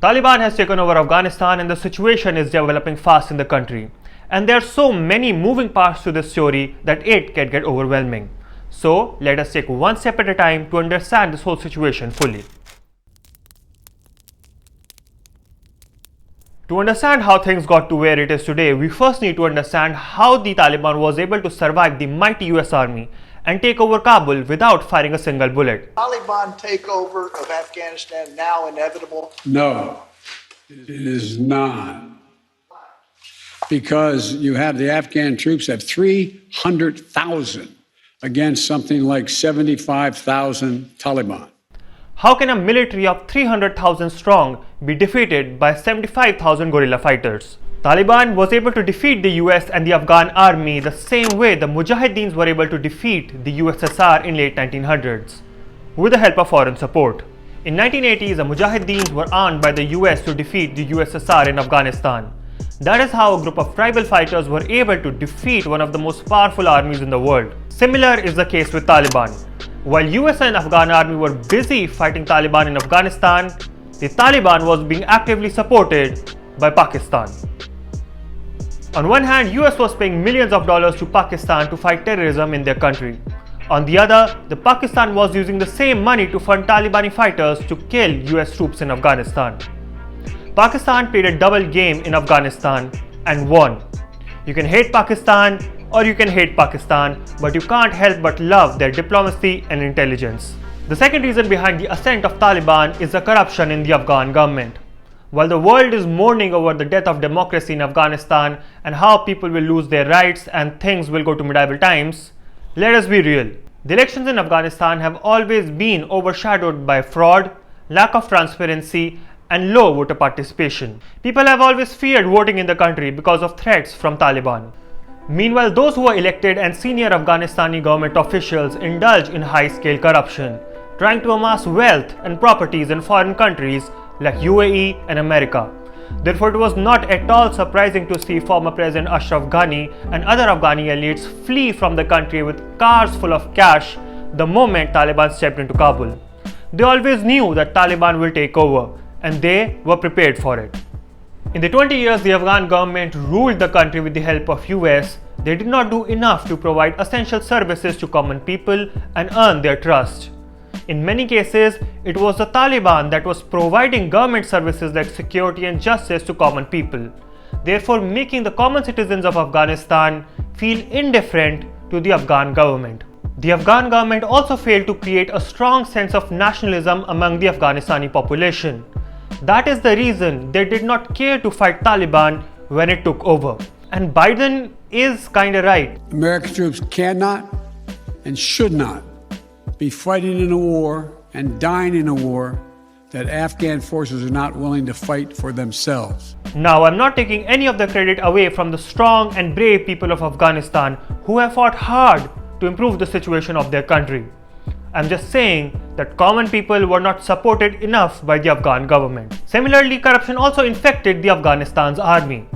Taliban has taken over Afghanistan and the situation is developing fast in the country. And there are so many moving parts to this story that it can get overwhelming. So let us take one step at a time to understand this whole situation fully. To understand how things got to where it is today, we first need to understand how the Taliban was able to survive the mighty US Army and take over Kabul without firing a single bullet. Taliban takeover of Afghanistan now inevitable? No, it is not. Because you have the Afghan troops have 300,000 against something like 75,000 Taliban. How can a military of 300,000 strong be defeated by 75,000 guerrilla fighters? Taliban was able to defeat the US and the Afghan army the same way the Mujahideens were able to defeat the USSR in late 1900s, with the help of foreign support. In 1980s, the Mujahideens were armed by the US to defeat the USSR in Afghanistan. That is how a group of tribal fighters were able to defeat one of the most powerful armies in the world. Similar is the case with Taliban. While US and Afghan army were busy fighting Taliban in Afghanistan, the Taliban was being actively supported by Pakistan. On one hand, US was paying millions of dollars to Pakistan to fight terrorism in their country. On the other, the Pakistan was using the same money to fund Taliban fighters to kill US troops in Afghanistan. Pakistan played a double game in Afghanistan and won. You can hate Pakistan or you can hate Pakistan, but you can't help but love their diplomacy and intelligence. The second reason behind the ascent of Taliban is the corruption in the Afghan government. While the world is mourning over the death of democracy in Afghanistan and how people will lose their rights and things will go to medieval times, let us be real. The elections in Afghanistan have always been overshadowed by fraud, lack of transparency, and low voter participation. People have always feared voting in the country because of threats from Taliban. Meanwhile, those who are elected and senior Afghanistani government officials indulge in high-scale corruption, trying to amass wealth and properties in foreign countries like UAE and America. Therefore, it was not at all surprising to see former President Ashraf Ghani and other Afghani elites flee from the country with cars full of cash the moment Taliban stepped into Kabul. They always knew that Taliban will take over, and they were prepared for it. In the 20 years the Afghan government ruled the country with the help of US, they did not do enough to provide essential services to common people and earn their trust. In many cases, it was the Taliban that was providing government services like security and justice to common people, therefore making the common citizens of Afghanistan feel indifferent to the Afghan government. The Afghan government also failed to create a strong sense of nationalism among the Afghanistani population. That is the reason they did not care to fight Taliban when it took over. And Biden is kinda right. American troops cannot and should not be fighting in a war and dying in a war that Afghan forces are not willing to fight for themselves. Now, I'm not taking any of the credit away from the strong and brave people of Afghanistan who have fought hard to improve the situation of their country. I'm just saying that common people were not supported enough by the Afghan government. Similarly, corruption also infected the Afghanistan's army.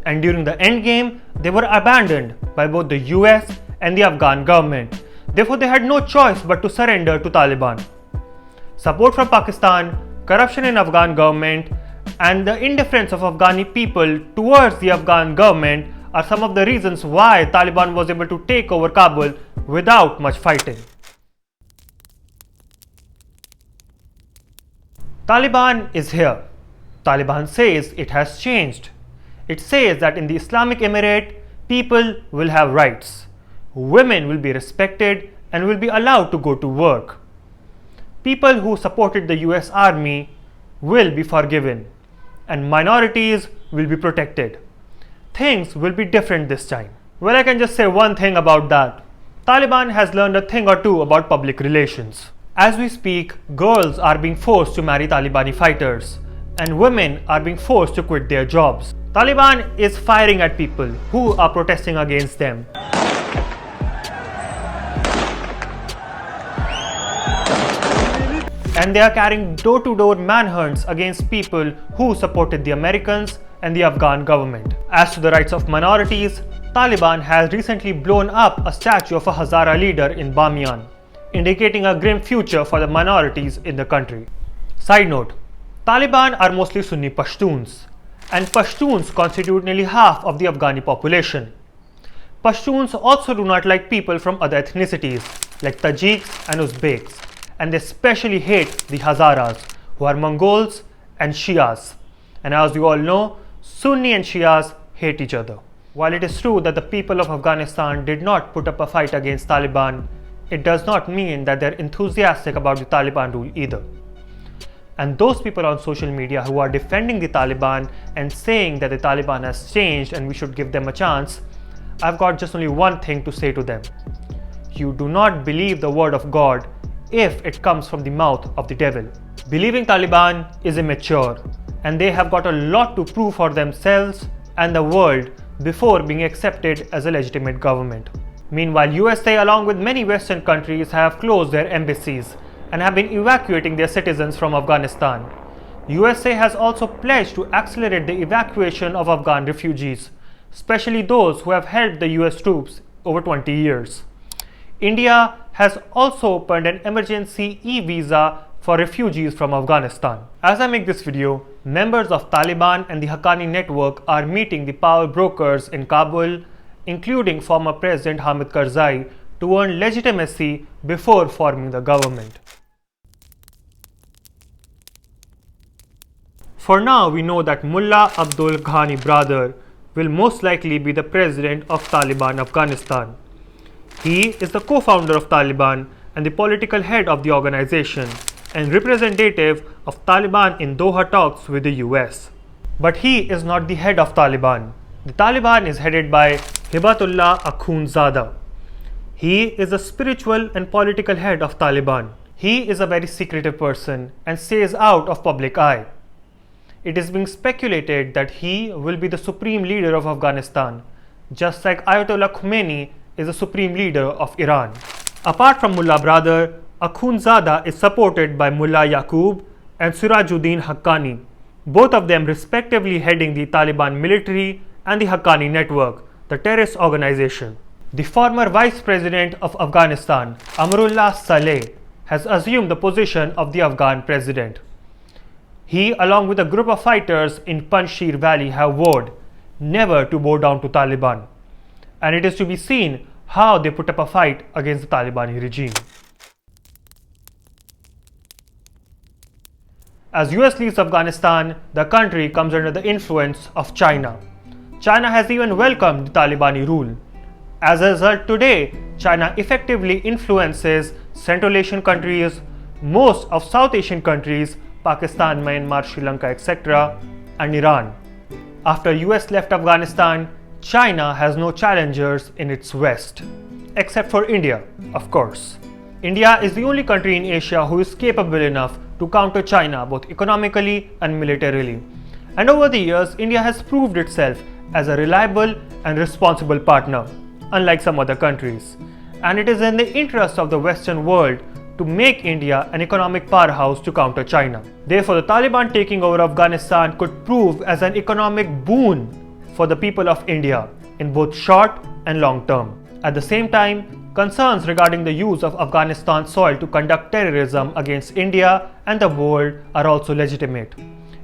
And during the endgame, they were abandoned by both the US and the Afghan government. Therefore, they had no choice but to surrender to Taliban. Support from Pakistan, corruption in Afghan government, and the indifference of Afghani people towards the Afghan government are some of the reasons why Taliban was able to take over Kabul without much fighting. Taliban is here. Taliban says it has changed. It says that in the Islamic Emirate, people will have rights. Women will be respected and will be allowed to go to work. People who supported the US Army will be forgiven, and minorities will be protected. Things will be different this time. Well, I can just say one thing about that. Taliban has learned a thing or two about public relations. As we speak, girls are being forced to marry Talibani fighters, and women are being forced to quit their jobs. Taliban is firing at people who are protesting against them. And they are carrying door-to-door manhunts against people who supported the Americans and the Afghan government. As to the rights of minorities, Taliban has recently blown up a statue of a Hazara leader in Bamiyan, indicating a grim future for the minorities in the country. Side note, Taliban are mostly Sunni Pashtuns, and Pashtuns constitute nearly half of the Afghani population. Pashtuns also do not like people from other ethnicities like Tajiks and Uzbeks, and they especially hate the Hazaras, who are Mongols and Shias. And as you all know, Sunni and Shias hate each other. While it is true that the people of Afghanistan did not put up a fight against Taliban, it does not mean that they're enthusiastic about the Taliban rule either. And those people on social media who are defending the Taliban and saying that the Taliban has changed and we should give them a chance, I've got just only one thing to say to them. You do not believe the word of God if it comes from the mouth of the devil. Believing Taliban is immature, and they have got a lot to prove for themselves and the world before being accepted as a legitimate government. Meanwhile, USA along with many Western countries have closed their embassies and have been evacuating their citizens from Afghanistan. USA has also pledged to accelerate the evacuation of Afghan refugees, especially those who have helped the US troops over 20 years. India has also opened an emergency e-visa for refugees from Afghanistan. As I make this video, members of Taliban and the Haqqani network are meeting the power brokers in Kabul, including former President Hamid Karzai, to earn legitimacy before forming the government. For now, we know that Mullah Abdul Ghani brother will most likely be the president of Taliban Afghanistan. He is the co-founder of Taliban and the political head of the organization and representative of Taliban in Doha talks with the US. But he is not the head of Taliban. The Taliban is headed by Hibatullah Akhundzada. He is the spiritual and political head of Taliban. He is a very secretive person and stays out of public eye. It is being speculated that he will be the supreme leader of Afghanistan, just like Ayatollah Khomeini is the supreme leader of Iran. Apart from Mullah brother, Akhundzada is supported by Mullah Yaqub and Sirajuddin Haqqani, both of them respectively heading the Taliban military and the Haqqani network, the terrorist organization. The former vice president of Afghanistan, Amrullah Saleh, has assumed the position of the Afghan president. He, along with a group of fighters in Panjshir Valley, have vowed never to bow down to Taliban, and it is to be seen how they put up a fight against the Talibani regime. As US leaves Afghanistan, the country comes under the influence of China. China has even welcomed the Talibani rule. As a result, today, China effectively influences Central Asian countries, most of South Asian countries, Pakistan, Myanmar, Sri Lanka, etc., and Iran. After US left Afghanistan, China has no challengers in its west, except for India, of course. India is the only country in Asia who is capable enough to counter China both economically and militarily. And over the years, India has proved itself as a reliable and responsible partner, unlike some other countries. And it is in the interest of the Western world to make India an economic powerhouse to counter China. Therefore, the Taliban taking over Afghanistan could prove as an economic boon for the people of India in both short and long term. At the same time, concerns regarding the use of Afghanistan soil to conduct terrorism against India and the world are also legitimate.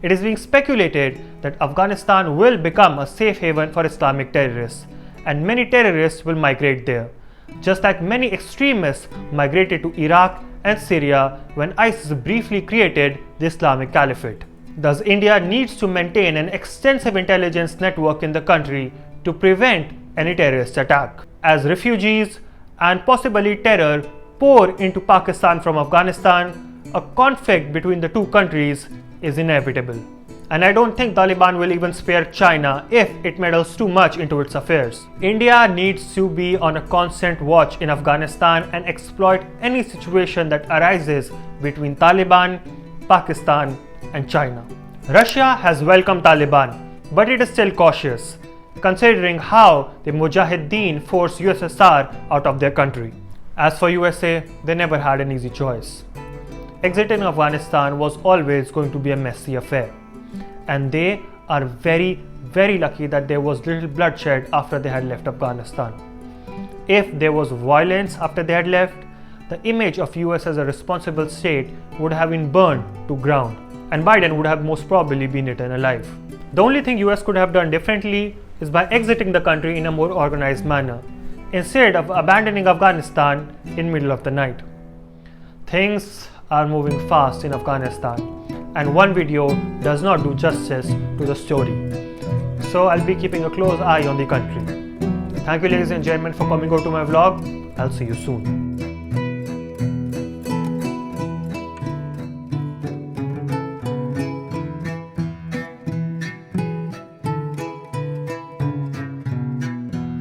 It is being speculated that Afghanistan will become a safe haven for Islamic terrorists, and many terrorists will migrate there, just like many extremists migrated to Iraq and Syria when ISIS briefly created the Islamic Caliphate. Thus, India needs to maintain an extensive intelligence network in the country to prevent any terrorist attack. As refugees and possibly terror pour into Pakistan from Afghanistan, a conflict between the two countries is inevitable. And I don't think Taliban will even spare China if it meddles too much into its affairs. India needs to be on a constant watch in Afghanistan and exploit any situation that arises between Taliban, Pakistan, and China. Russia has welcomed Taliban, but it is still cautious, considering how the Mujahideen forced USSR out of their country. As for USA, they never had an easy choice. Exiting Afghanistan was always going to be a messy affair, and they are very lucky that there was little bloodshed after they had left Afghanistan. If there was violence after they had left, the image of US as a responsible state would have been burned to ground. and Biden would have most probably been eaten alive. The only thing US could have done differently is by exiting the country in a more organized manner, instead of abandoning Afghanistan in middle of the night. Things are moving fast in Afghanistan, and one video does not do justice to the story. So I'll be keeping a close eye on the country. Thank you ladies and gentlemen for coming over to my vlog. I'll see you soon.